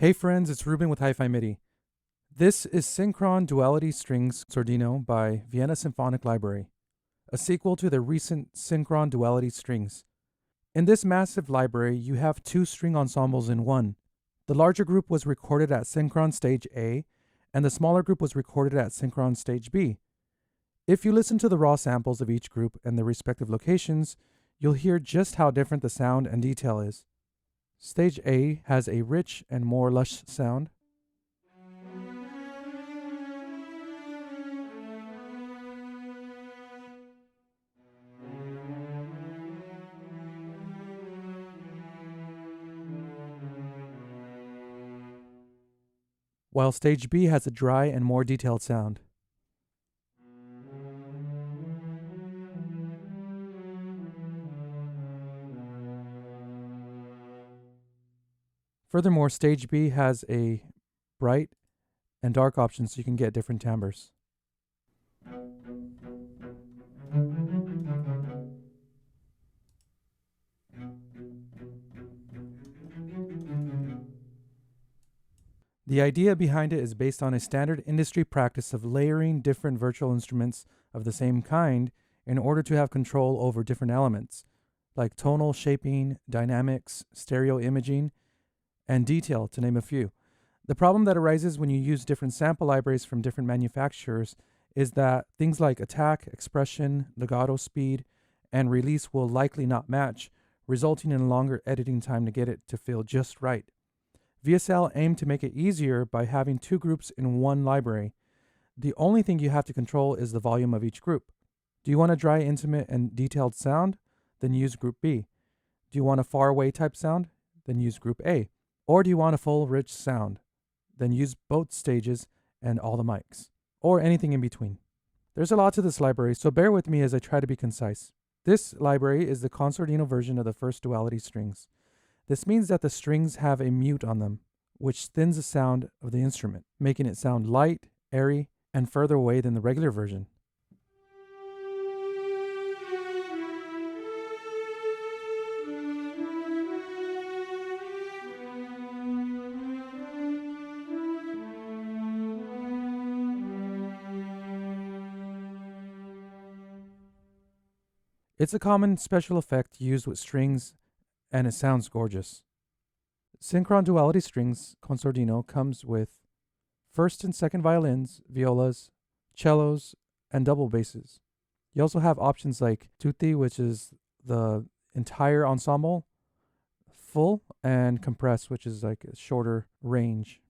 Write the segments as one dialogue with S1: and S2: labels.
S1: Hey friends, it's Ruben with Hi-Fi MIDI. This is Synchron Duality Strings Sordino by Vienna Symphonic Library, a sequel to the recent Synchron Duality Strings. In this massive library, you have two string ensembles in one. The larger group was recorded at Synchron Stage A, and the smaller group was recorded at Synchron Stage B. If you listen to the raw samples of each group and their respective locations, you'll hear just how different the sound and detail is. Stage A has a rich and more lush sound. While Stage B has a dry and more detailed sound. Furthermore, Stage B has a bright and dark option so you can get different timbres. The idea behind it is based on a standard industry practice of layering different virtual instruments of the same kind in order to have control over different elements, like tonal shaping, dynamics, stereo imaging, and detail, to name a few. The problem that arises when you use different sample libraries from different manufacturers is that things like attack, expression, legato speed, and release will likely not match, resulting in a longer editing time to get it to feel just right. VSL aimed to make it easier by having two groups in one library. The only thing you have to control is the volume of each group. Do you want a dry, intimate, and detailed sound? Then use Group B. Do you want a far-away type sound? Then use Group A. Or do you want a full, rich sound? Then use both stages and all the mics, or anything in between. There's a lot to this library, so bear with me as I try to be concise. This library is the Sordino version of the first duality strings. This means that the strings have a mute on them, which thins the sound of the instrument, making it sound light, airy, and further away than the regular version. It's a common special effect used with strings, and it sounds gorgeous. Synchron Duality Strings Sordino comes with first and second violins, violas, cellos, and double basses. You also have options like tutti, which is the entire ensemble, full, and compress, which is like a shorter range.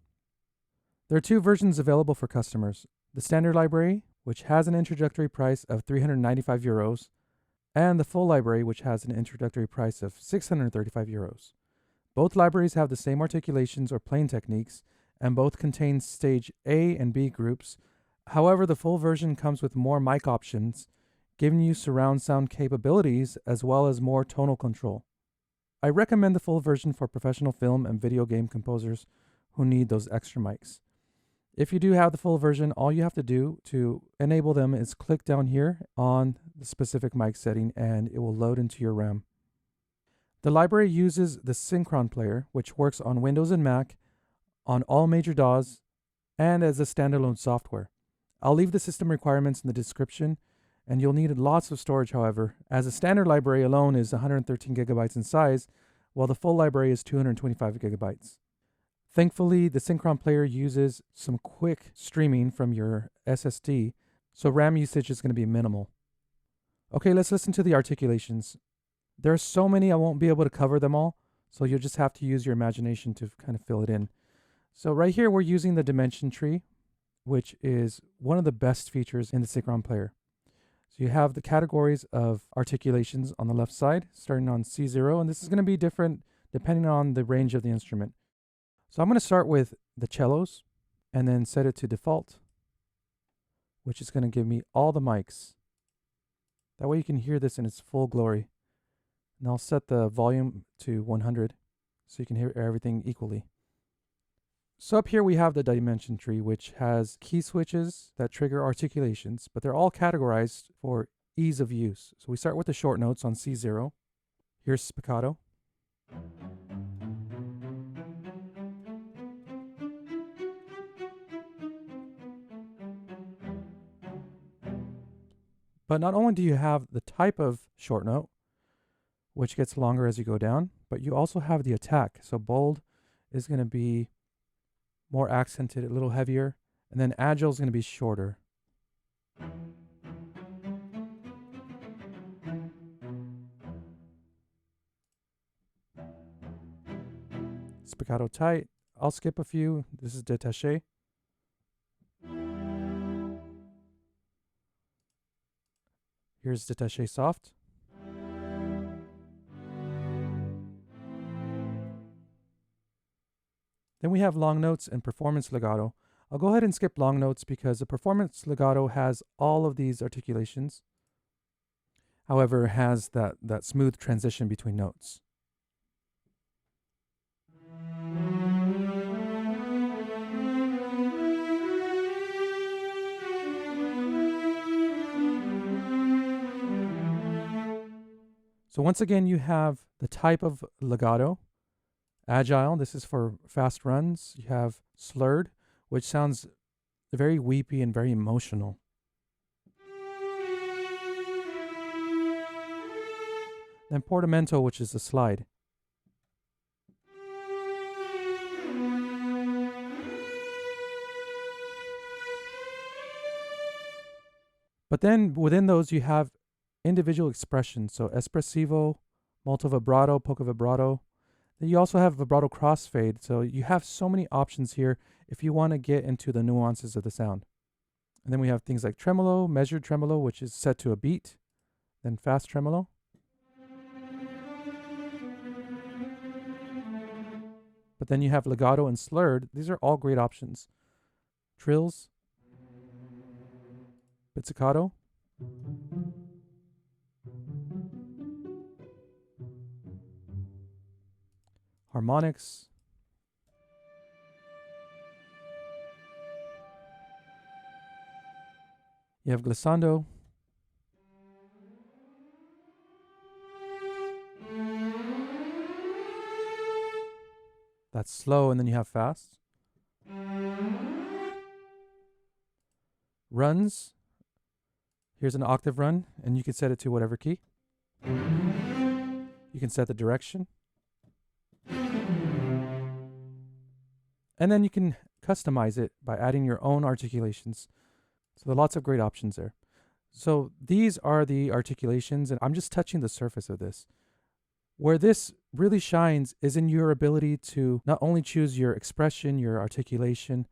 S1: There are two versions available for customers. The standard library, which has an introductory price of 395 euros, and the full library, which has an introductory price of 635 euros. Both libraries have the same articulations or playing techniques, and both contain stage A and B groups. However, the full version comes with more mic options, giving you surround sound capabilities as well as more tonal control. I recommend the full version for professional film and video game composers who need those extra mics. If you do have the full version, all you have to do to enable them is click down here on the specific mic setting and it will load into your RAM. The library uses the Synchron player, which works on Windows and Mac, on all major DAWs, and as a standalone software. I'll leave the system requirements in the description, and you'll need lots of storage, however, as a standard library alone is 113 gigabytes in size, while the full library is 225 gigabytes. Thankfully, the Synchron player uses some quick streaming from your SSD, so RAM usage is going to be minimal. Okay, let's listen to the articulations. There are so many I won't be able to cover them all, so you'll just have to use your imagination to kind of fill it in. So right here we're using the dimension tree, which is one of the best features in the Synchron player. So you have the categories of articulations on the left side, starting on C0, and this is going to be different depending on the range of the instrument. So I'm going to start with the cellos and then set it to default, which is going to give me all the mics. That way you can hear this in its full glory. And I'll set the volume to 100 so you can hear everything equally. So up here we have the dimension tree, which has key switches that trigger articulations, but they're all categorized for ease of use. So we start with the short notes on C0. Here's spiccato. But not only do you have the type of short note, which gets longer as you go down, but you also have the attack. So bold is going to be more accented, a little heavier, and then agile is going to be shorter. Spiccato tight. I'll skip a few. This is détaché. Here's détaché soft. Then we have long notes and performance legato. I'll go ahead and skip long notes because the performance legato has all of these articulations. However, it has that smooth transition between notes. So once again, you have the type of legato. Agile, this is for fast runs. You have slurred, which sounds very weepy and very emotional. Then portamento, which is the slide. But then within those, you have individual expressions. So espressivo, molto vibrato, poco vibrato. Then you also have vibrato crossfade. So you have so many options here if you want to get into the nuances of the sound. And then we have things like tremolo, measured tremolo, which is set to a beat. Then fast tremolo. But then you have legato and slurred. These are all great options. Trills, pizzicato, harmonics, you have glissando, that's slow, and then you have fast. Runs, here's an octave run, and you can set it to whatever key. You can set the direction. And then you can customize it by adding your own articulations. So there are lots of great options there. So these are the articulations, and I'm just touching the surface of this. Where this really shines is in your ability to not only choose your expression, your articulation,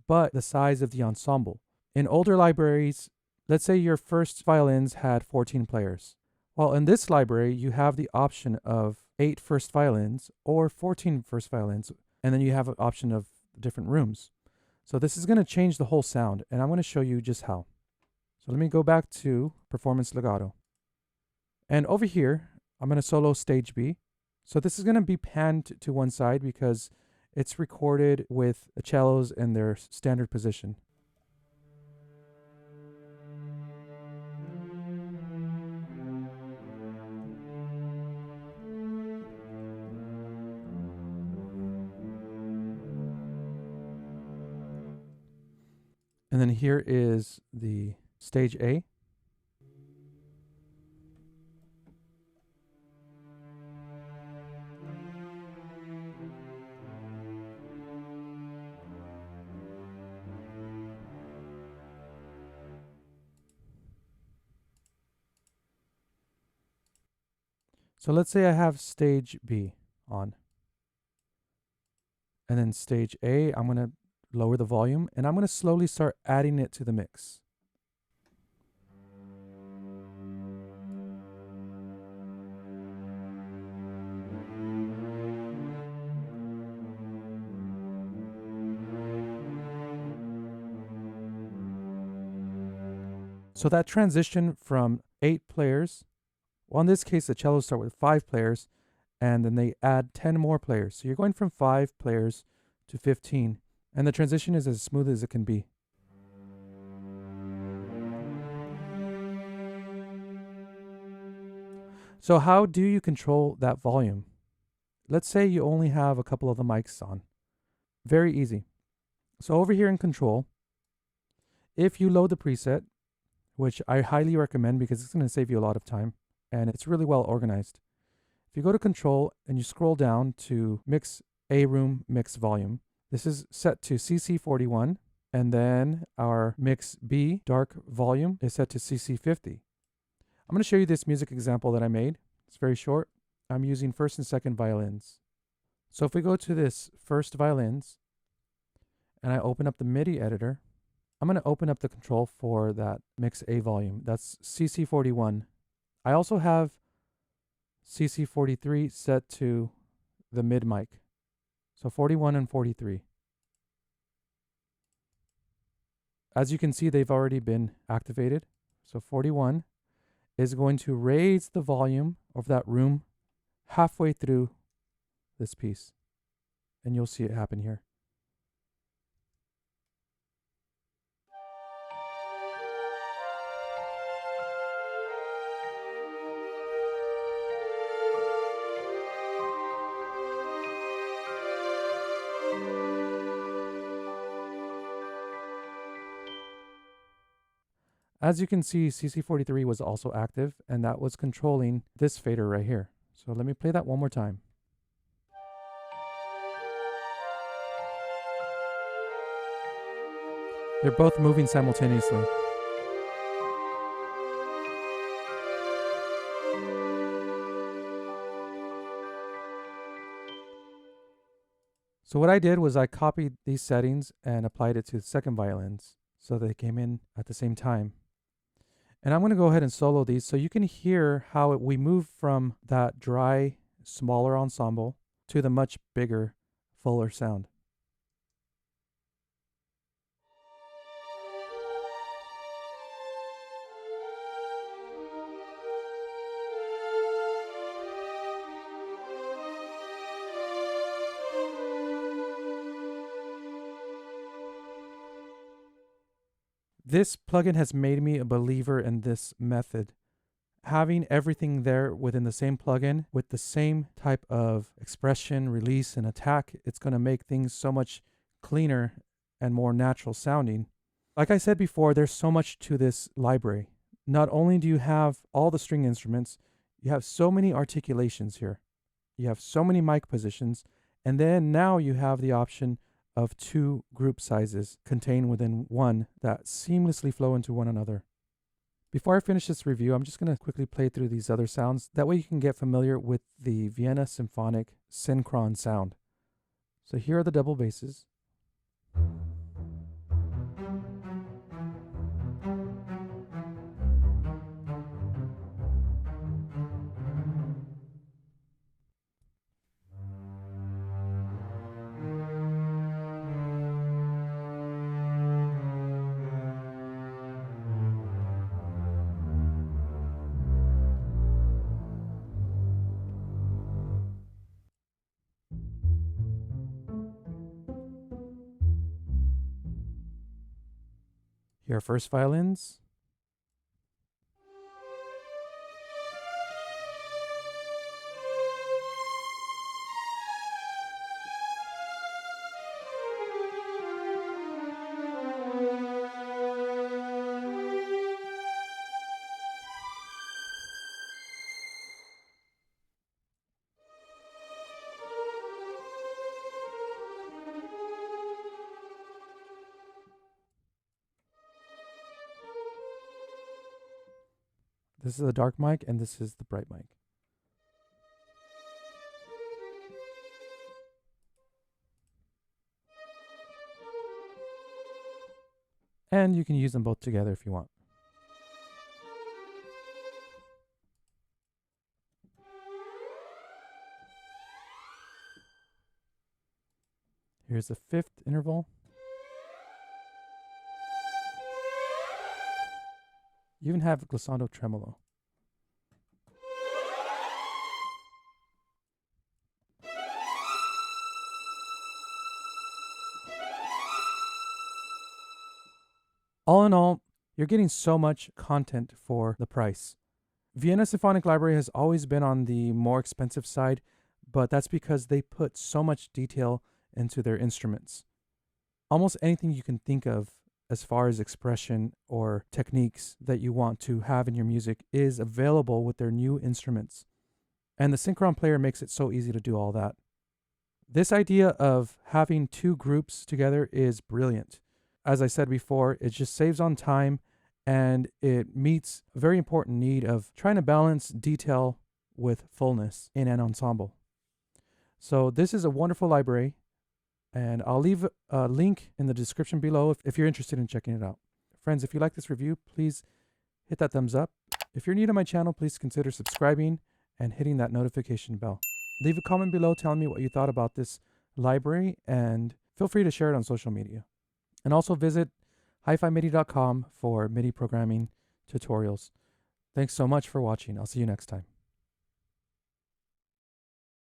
S1: but the size of the ensemble. In older libraries, let's say your first violins had 14 players. Well, in this library, you have the option of 8 first violins or 14 first violins, and then you have an option of different rooms. So this is going to change the whole sound, and I'm going to show you just how. So let me go back to Performance Legato. And over here, I'm going to solo stage B. So this is going to be panned to one side because it's recorded with the cellos in their standard position. And then here is the stage A. So let's say I have stage B on. And then stage A, I'm going to lower the volume, and I'm going to slowly start adding it to the mix. So that transition from 8 players, well, in this case, the cellos start with 5 players, and then they add 10 more players. So you're going from 5 players to 15, and the transition is as smooth as it can be. So how do you control that volume? Let's say you only have a couple of the mics on. Very easy. So over here in control, if you load the preset, which I highly recommend because it's going to save you a lot of time and it's really well organized. If you go to Control and you scroll down to Mix A Room Mix Volume, this is set to CC41, and then our Mix B Dark Volume is set to CC50. I'm going to show you this music example that I made. It's very short. I'm using first and second violins. So if we go to this first violins and I open up the MIDI editor, I'm going to open up the control for that Mix A volume. That's CC41. I also have CC43 set to the mid mic. So 41 and 43. As you can see, they've already been activated. So 41 is going to raise the volume of that room halfway through this piece. And you'll see it happen here. As you can see, CC43 was also active, and that was controlling this fader right here. So let me play that one more time. They're both moving simultaneously. So what I did was I copied these settings and applied it to the second violins so they came in at the same time. And I'm going to go ahead and solo these so you can hear how we move from that dry, smaller ensemble to the much bigger, fuller sound. This plugin has made me a believer in this method. Having everything there within the same plugin with the same type of expression, release, and attack, it's going to make things so much cleaner and more natural sounding. Like I said before, there's so much to this library. Not only do you have all the string instruments, you have so many articulations here. You have so many mic positions, and then now you have the option of two group sizes contained within one that seamlessly flow into one another. Before I finish this review, I'm just going to quickly play through these other sounds. That way you can get familiar with the Vienna Symphonic Synchron sound. So here are the double basses. Here are first violins. This is the dark mic, and this is the bright mic. And you can use them both together if you want. Here's the fifth interval. You even have glissando tremolo. All in all, you're getting so much content for the price. Vienna Symphonic Library has always been on the more expensive side, but that's because they put so much detail into their instruments. Almost anything you can think of as far as expression or techniques that you want to have in your music is available with their new instruments. And the Synchron player makes it so easy to do all that. This idea of having two groups together is brilliant. As I said before, it just saves on time and it meets a very important need of trying to balance detail with fullness in an ensemble. So this is a wonderful library, and I'll leave a link in the description below if you're interested in checking it out. Friends, if you like this review, please hit that thumbs up. If you're new to my channel, please consider subscribing and hitting that notification bell. Leave a comment below telling me what you thought about this library, and feel free to share it on social media. And also visit hifimidi.com for MIDI programming tutorials. Thanks so much for watching. I'll see you next time.